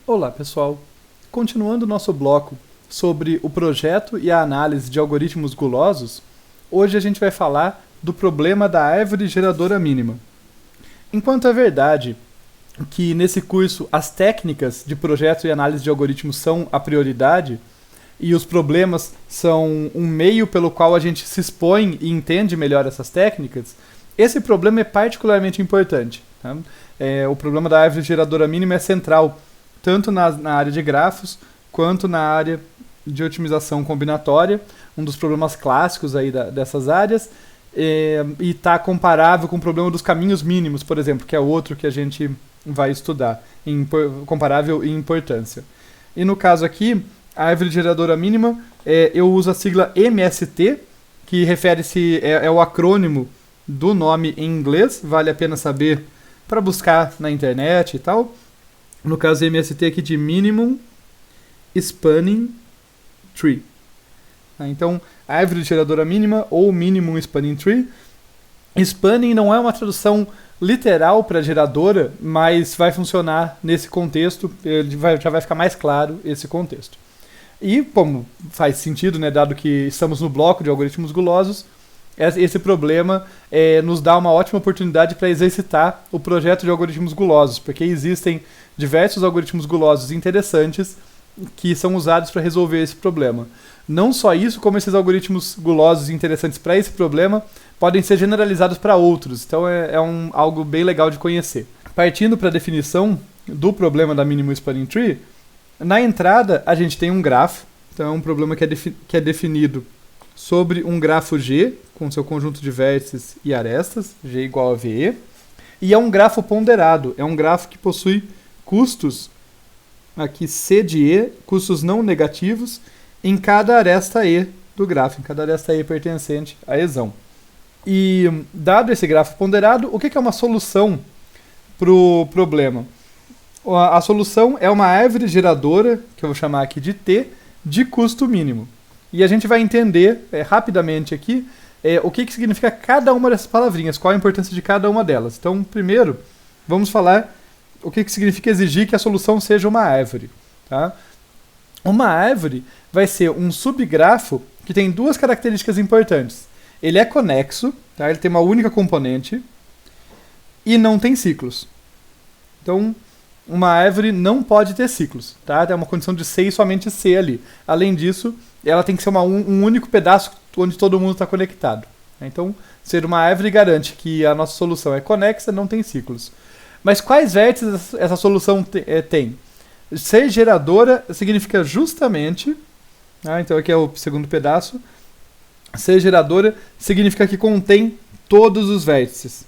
Olá, pessoal. Continuando nosso bloco sobre o projeto e a análise de algoritmos gulosos, hoje a gente vai falar do problema da árvore geradora mínima. Enquanto é verdade que nesse curso as técnicas de projeto e análise de algoritmos são a prioridade e os problemas são um meio pelo qual a gente se expõe e entende melhor essas técnicas, esse problema é particularmente importante. Tá? O problema da árvore geradora mínima é central tanto na área de grafos quanto na área de otimização combinatória, um dos problemas clássicos aí dessas áreas, e está comparável com o problema dos caminhos mínimos, por exemplo, que é outro que a gente vai estudar, comparável em importância. E no caso aqui, a árvore geradora mínima, eu uso a sigla MST, que refere-se, é o acrônimo do nome em inglês, vale a pena saber para buscar na internet e tal. No caso MST aqui de Minimum Spanning Tree. Então, árvore geradora mínima ou Minimum Spanning Tree. Spanning não é uma tradução literal para geradora, mas vai funcionar nesse contexto, já vai ficar mais claro esse contexto. E, como faz sentido, né, dado que estamos no bloco de algoritmos gulosos, esse problema nos dá uma ótima oportunidade para exercitar o projeto de algoritmos gulosos, porque existem diversos algoritmos gulosos interessantes que são usados para resolver esse problema. Não só isso, como esses algoritmos gulosos interessantes para esse problema podem ser generalizados para outros, então algo bem legal de conhecer. Partindo para a definição do problema da Minimum Spanning Tree, na entrada a gente tem um grafo, então é um problema que é definido sobre um grafo G, com seu conjunto de vértices e arestas, G igual a VE, e é um grafo ponderado, é um grafo que possui custos, aqui C de E, custos não negativos, em cada aresta E do grafo, em cada aresta E pertencente a Ezão. E, dado esse grafo ponderado, o que é uma solução para o problema? A solução é uma árvore geradora, que eu vou chamar aqui de T, de custo mínimo. E a gente vai entender rapidamente aqui o que significa cada uma dessas palavrinhas, qual a importância de cada uma delas. Então, primeiro, vamos falar o que significa exigir que a solução seja uma árvore. Tá? Uma árvore vai ser um subgrafo que tem duas características importantes. Ele é conexo, tá? Ele tem uma única componente e não tem ciclos. Então, uma árvore não pode ter ciclos. Tá? Tem uma condição de C e somente C ali. Além disso, ela tem que ser um único pedaço onde todo mundo está conectado. Então, ser uma árvore garante que a nossa solução é conexa, não tem ciclos. Mas quais vértices essa solução tem? Ser geradora significa justamente, então aqui é o segundo pedaço, ser geradora significa que contém todos os vértices.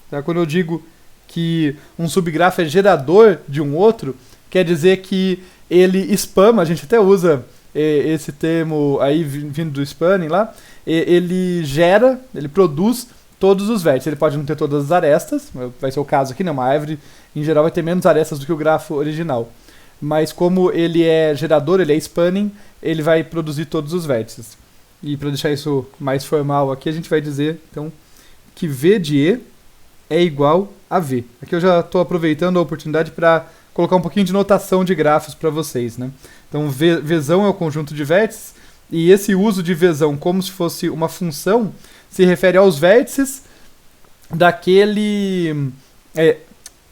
Tá? Quando eu digo que um subgrafo é gerador de um outro, quer dizer que ele spama, a gente até usa esse termo aí vindo do spanning lá, ele produz todos os vértices. Ele pode não ter todas as arestas, vai ser o caso aqui, né? Uma árvore em geral vai ter menos arestas do que o grafo original. Mas como ele é gerador, ele é spanning, ele vai produzir todos os vértices. E para deixar isso mais formal aqui, a gente vai dizer então que V de E é igual a V. Aqui eu já estou aproveitando a oportunidade para colocar um pouquinho de notação de grafos para vocês, né? Então, Vzão é o conjunto de vértices, e esse uso de Vzão como se fosse uma função se refere aos vértices daquele...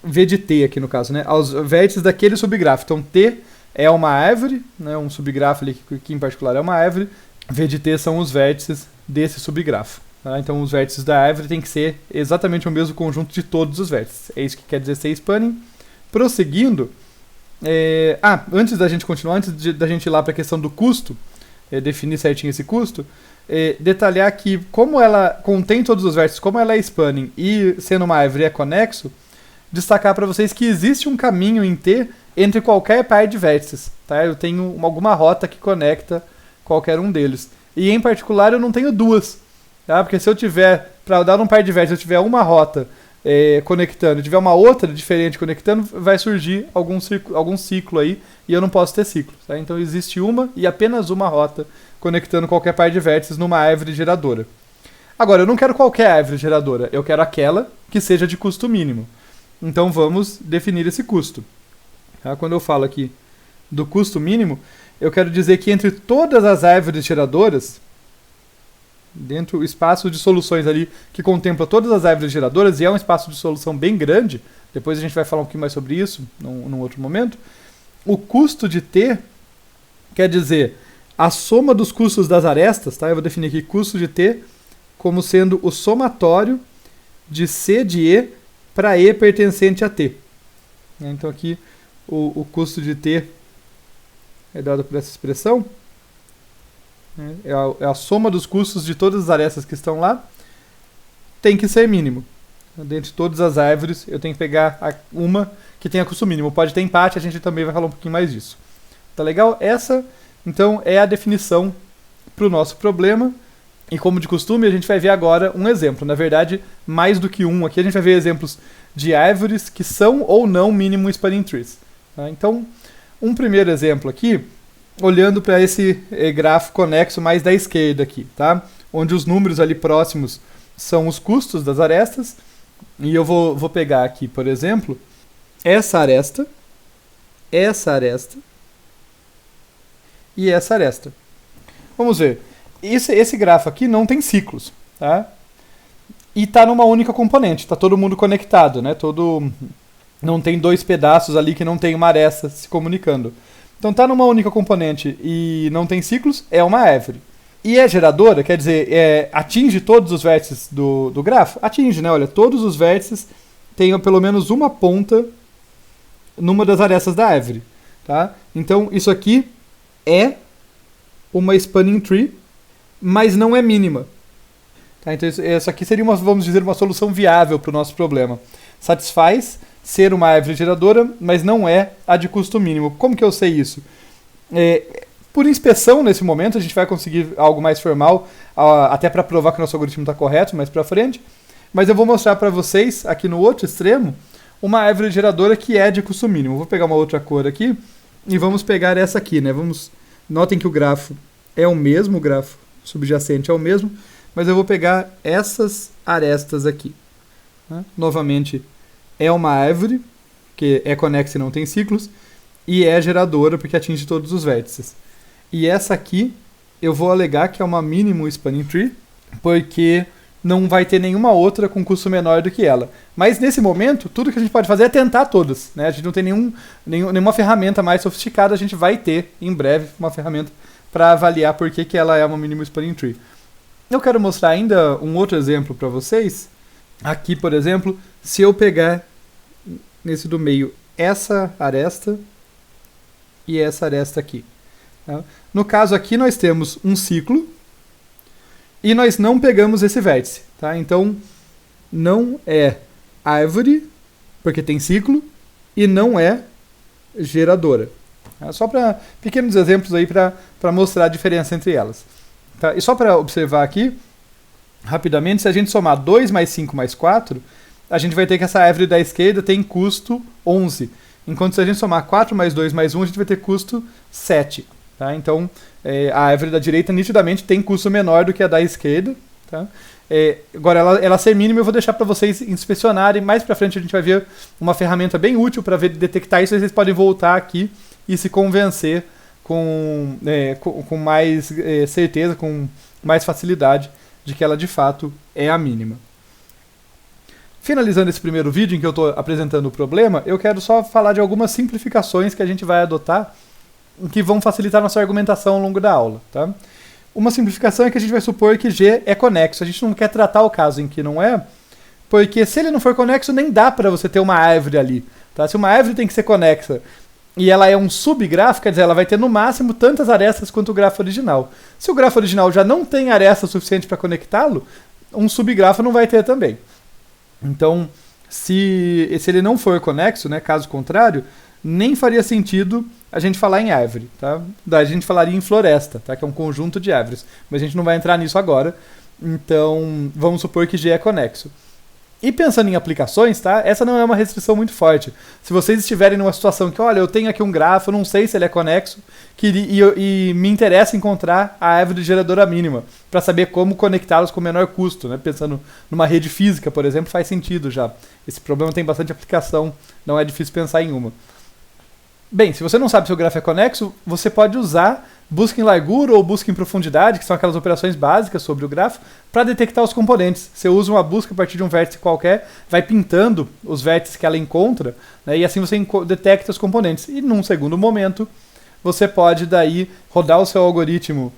V de T aqui no caso, né? Aos vértices daquele subgrafo. Então, T é uma árvore, né? Um subgrafo ali que em particular é uma árvore. V de T são os vértices desse subgrafo. Tá? Então, os vértices da árvore tem que ser exatamente o mesmo conjunto de todos os vértices. É isso que quer dizer ser spanning. Prosseguindo, antes da gente continuar, da gente ir lá para a questão do custo, definir certinho esse custo, detalhar que como ela contém todos os vértices, como ela é spanning e sendo uma árvore é conexo, destacar para vocês que existe um caminho em T entre qualquer par de vértices. Tá? Eu tenho alguma rota que conecta qualquer um deles. E em particular eu não tenho duas. Tá? Porque se eu tiver, para dar um par de vértices, eu tiver uma rota conectando, tiver uma outra diferente conectando, vai surgir algum ciclo aí e eu não posso ter ciclo. Tá? Então existe uma e apenas uma rota conectando qualquer par de vértices numa árvore geradora. Agora, eu não quero qualquer árvore geradora, eu quero aquela que seja de custo mínimo. Então vamos definir esse custo. Tá? Quando eu falo aqui do custo mínimo, eu quero dizer que entre todas as árvores geradoras, dentro do espaço de soluções ali que contempla todas as árvores geradoras, e é um espaço de solução bem grande, depois a gente vai falar um pouquinho mais sobre isso num outro momento, o custo de T quer dizer a soma dos custos das arestas, tá? Eu vou definir aqui custo de T como sendo o somatório de C de E para E pertencente a T. Então aqui o custo de T é dado por essa expressão. É a soma dos custos de todas as arestas que estão lá. Tem que ser mínimo. Dentre todas as árvores, eu tenho que pegar uma que tenha custo mínimo. Pode ter empate, a gente também vai falar um pouquinho mais disso. Tá legal? Essa, então, é a definição para o nosso problema. E como de costume, a gente vai ver agora um exemplo. Na verdade, mais do que um aqui, a gente vai ver exemplos de árvores que são ou não mínimo spanning trees. Tá? Então, um primeiro exemplo aqui, olhando para esse gráfico conexo mais da esquerda aqui, tá? Onde os números ali próximos são os custos das arestas. E eu vou pegar aqui, por exemplo, essa aresta e essa aresta. Vamos ver. Esse grafo aqui não tem ciclos, tá? E está numa única componente, está todo mundo conectado, né? Não tem dois pedaços ali que não tem uma aresta se comunicando. Então está numa única componente e não tem ciclos, é uma árvore. E é geradora, quer dizer, atinge todos os vértices do grafo? Atinge, né? Olha, todos os vértices têm pelo menos uma ponta numa das arestas da árvore, tá? Então isso aqui é uma spanning tree, mas não é mínima. Tá? Então isso aqui seria, vamos dizer, uma solução viável para o nosso problema. Satisfaz ser uma árvore geradora, mas não é a de custo mínimo. Como que eu sei isso? Por inspeção, nesse momento, a gente vai conseguir algo mais formal, até para provar que o nosso algoritmo está correto mais para frente. Mas eu vou mostrar para vocês, aqui no outro extremo, uma árvore geradora que é de custo mínimo. Vou pegar uma outra cor aqui e vamos pegar essa aqui, né? Notem que o grafo é o mesmo, o grafo subjacente é o mesmo, mas eu vou pegar essas arestas aqui. Né? Novamente, é uma árvore, que é conexa e não tem ciclos, e é geradora porque atinge todos os vértices. E essa aqui, eu vou alegar que é uma mínimo spanning tree, porque não vai ter nenhuma outra com custo menor do que ela. Mas nesse momento, tudo que a gente pode fazer é tentar todas. Né? A gente não tem nenhuma ferramenta mais sofisticada, a gente vai ter, em breve, uma ferramenta para avaliar por que ela é uma mínimo spanning tree. Eu quero mostrar ainda um outro exemplo para vocês. Aqui, por exemplo, se eu pegar nesse do meio essa aresta e essa aresta aqui. Tá? No caso aqui nós temos um ciclo e nós não pegamos esse vértice. Tá? Então não é árvore, porque tem ciclo, e não é geradora. Tá? Só para pequenos exemplos aí para mostrar a diferença entre elas. Tá? E só para observar aqui, rapidamente, se a gente somar 2 mais 5 mais 4, a gente vai ter que essa árvore da esquerda tem custo 11. Enquanto se a gente somar 4 mais 2 mais 1, a gente vai ter custo 7. Tá? Então, a árvore da direita nitidamente tem custo menor do que a da esquerda. Tá? Agora, ela ser mínima, eu vou deixar para vocês inspecionarem. Mais para frente a gente vai ver uma ferramenta bem útil para detectar isso. Vocês podem voltar aqui e se convencer com mais certeza, com mais facilidade, de que ela de fato é a mínima. Finalizando esse primeiro vídeo em que eu estou apresentando o problema, eu quero só falar de algumas simplificações que a gente vai adotar que vão facilitar nossa argumentação ao longo da aula. Tá? Uma simplificação é que a gente vai supor que G é conexo. A gente não quer tratar o caso em que não é, porque se ele não for conexo, nem dá para você ter uma árvore ali. Tá? Se uma árvore tem que ser conexa e ela é um subgrafo, quer dizer, ela vai ter no máximo tantas arestas quanto o grafo original. Se o grafo original já não tem aresta suficiente para conectá-lo, um subgrafo não vai ter também. Então, se ele não for conexo, né, caso contrário, nem faria sentido a gente falar em árvore. Tá? A gente falaria em floresta, tá? Que é um conjunto de árvores. Mas a gente não vai entrar nisso agora. Então, vamos supor que G é conexo. E pensando em aplicações, tá? Essa não é uma restrição muito forte. Se vocês estiverem numa situação que, olha, eu tenho aqui um grafo, não sei se ele é conexo, e me interessa encontrar a árvore geradora mínima, para saber como conectá-los com menor custo. Né? Pensando numa rede física, por exemplo, faz sentido já. Esse problema tem bastante aplicação, não é difícil pensar em uma. Bem, se você não sabe se o grafo é conexo, você pode usar busca em largura ou busca em profundidade, que são aquelas operações básicas sobre o grafo, para detectar os componentes. Você usa uma busca a partir de um vértice qualquer, vai pintando os vértices que ela encontra, né, e assim você detecta os componentes. E num segundo momento, você pode daí rodar o seu algoritmo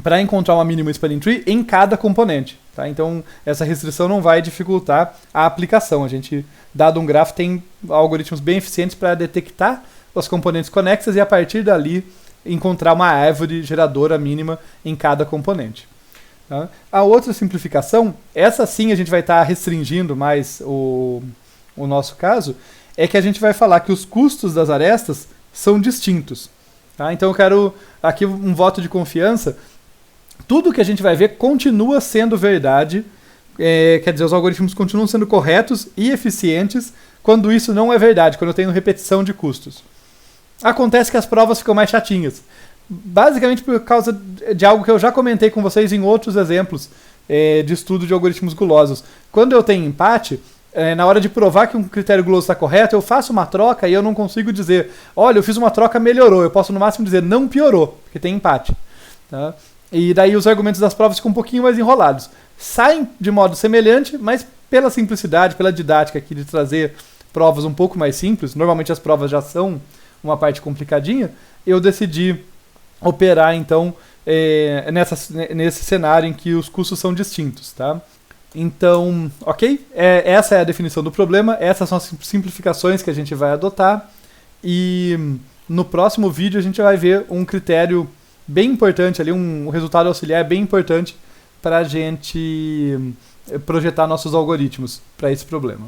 para encontrar uma mínima spanning tree em cada componente. Tá? Então, essa restrição não vai dificultar a aplicação. A gente, dado um grafo, tem algoritmos bem eficientes para detectar as componentes conexas e, a partir dali, encontrar uma árvore geradora mínima em cada componente. Tá? A outra simplificação, essa sim a gente vai estar restringindo mais o nosso caso, é que a gente vai falar que os custos das arestas são distintos. Tá? Então eu quero aqui um voto de confiança. Tudo que a gente vai ver continua sendo verdade, quer dizer, os algoritmos continuam sendo corretos e eficientes quando isso não é verdade, quando eu tenho repetição de custos. Acontece que as provas ficam mais chatinhas. Basicamente por causa de algo que eu já comentei com vocês em outros exemplos de estudo de algoritmos gulosos. Quando eu tenho empate, na hora de provar que um critério guloso está correto, eu faço uma troca e eu não consigo dizer, olha, eu fiz uma troca, melhorou. Eu posso no máximo dizer, não piorou, porque tem empate. Tá? E daí os argumentos das provas ficam um pouquinho mais enrolados. Saem de modo semelhante, mas pela simplicidade, pela didática aqui de trazer provas um pouco mais simples, normalmente as provas já são uma parte complicadinha, eu decidi operar, então, nesse cenário em que os custos são distintos, tá? Então, ok? Essa é a definição do problema, essas são as simplificações que a gente vai adotar, e no próximo vídeo a gente vai ver um critério bem importante ali, um resultado auxiliar bem importante para a gente projetar nossos algoritmos para esse problema.